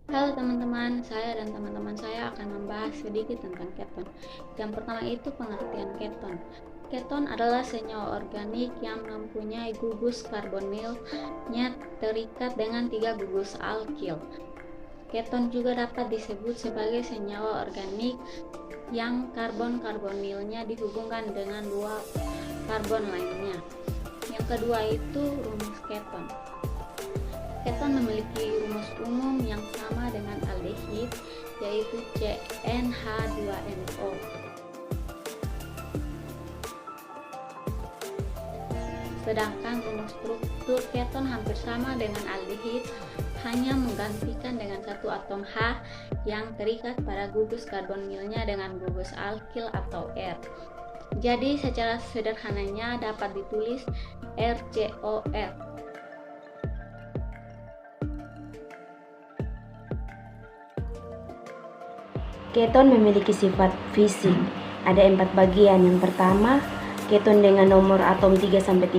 Halo teman-teman, saya dan teman-teman saya akan membahas sedikit tentang keton. Yang pertama itu pengertian keton. Keton adalah senyawa organik yang mempunyai gugus karbonilnya terikat dengan 3 gugus alkil. Keton juga dapat disebut sebagai senyawa organik yang karbon-karbonilnya dihubungkan dengan 2 karbon lainnya. Yang kedua itu rumus keton. Keton memiliki rumus umum yang sama dengan aldehid, yaitu CnH2nO. Sedangkan rumus struktur keton hampir sama dengan aldehid, hanya menggantikan dengan satu atom H yang terikat pada gugus karbonilnya dengan gugus alkil atau R. Jadi secara sederhananya dapat ditulis RCOR. Keton memiliki sifat fisik. Ada 4 bagian. Yang pertama, keton dengan nomor atom 3-13,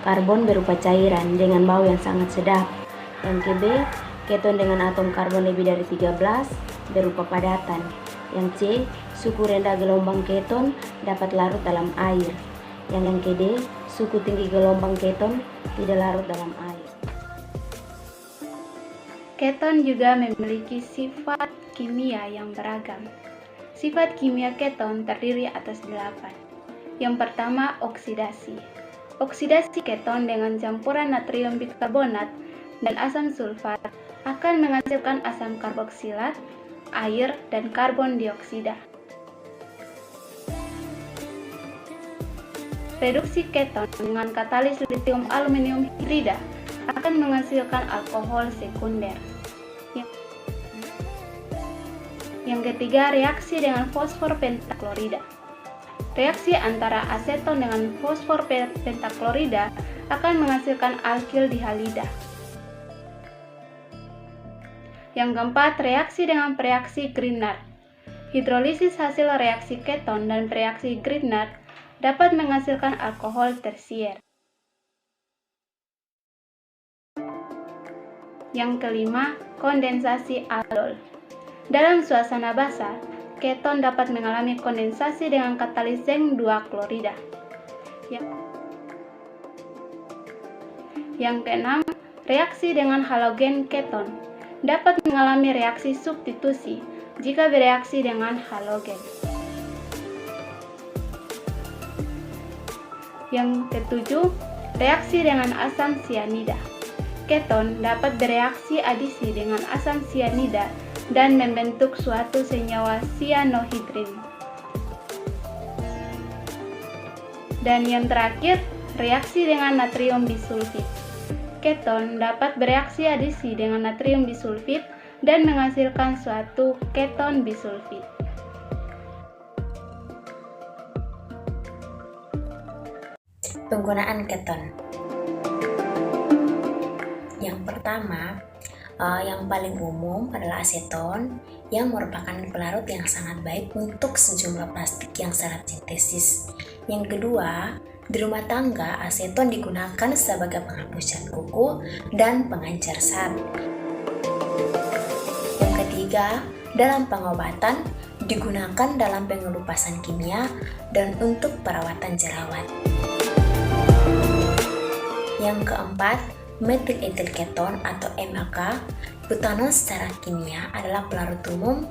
karbon berupa cairan dengan bau yang sangat sedap. Yang kedua, keton dengan atom karbon lebih dari 13, berupa padatan. Yang C, suhu rendah gelombang keton dapat larut dalam air. Yang kedua, suhu tinggi gelombang keton tidak larut dalam air. Keton juga memiliki sifat kimia yang beragam. Sifat kimia keton terdiri atas 8. Yang pertama, oksidasi. Oksidasi keton dengan campuran natrium bikarbonat dan asam sulfat akan menghasilkan asam karboksilat, air, dan karbon dioksida. Reduksi keton dengan katalis litium aluminium hidrida akan menghasilkan alkohol sekunder. Yang ketiga, reaksi dengan fosfor pentaklorida. Reaksi antara aseton dengan fosfor pentaklorida akan menghasilkan alkil dihalida. Yang keempat, reaksi dengan reaksi Grignard. Hidrolisis hasil reaksi keton dan reaksi Grignard dapat menghasilkan alkohol tersier. Yang kelima, kondensasi aldol. Dalam suasana basah, keton dapat mengalami kondensasi dengan katalis zinc 2-klorida. Yang keenam, reaksi dengan halogen keton dapat mengalami reaksi substitusi jika bereaksi dengan halogen. Yang ketujuh, reaksi dengan asam sianida. Keton dapat bereaksi adisi dengan asam sianida dan membentuk suatu senyawa sianohidrin. Dan yang terakhir, reaksi dengan natrium bisulfit. Keton dapat bereaksi adisi dengan natrium bisulfit dan menghasilkan suatu keton bisulfit. Penggunaan keton. Yang pertama, yang paling umum adalah aseton, yang merupakan pelarut yang sangat baik untuk sejumlah plastik yang syarat sintesis. Yang kedua, di rumah tangga aseton digunakan sebagai penghapus cat kuku dan pengencer cat. Yang ketiga, dalam pengobatan digunakan dalam pengelupasan kimia dan untuk perawatan jerawat. Yang keempat, metil etil keton atau MAK, butanon secara kimia adalah pelarut umum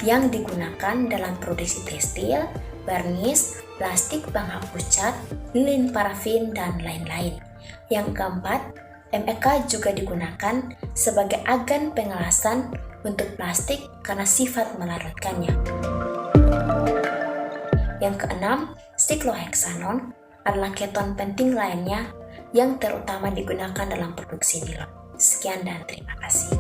yang digunakan dalam produksi tekstil, varnis, plastik penghapus cat, lilin parafin, dan lain-lain. Yang keempat, MEK juga digunakan sebagai agen pengelasan untuk plastik karena sifat melarutkannya. Yang keenam, sikloheksanon adalah keton penting lainnya yang terutama digunakan dalam produksi nilon. Sekian dan terima kasih.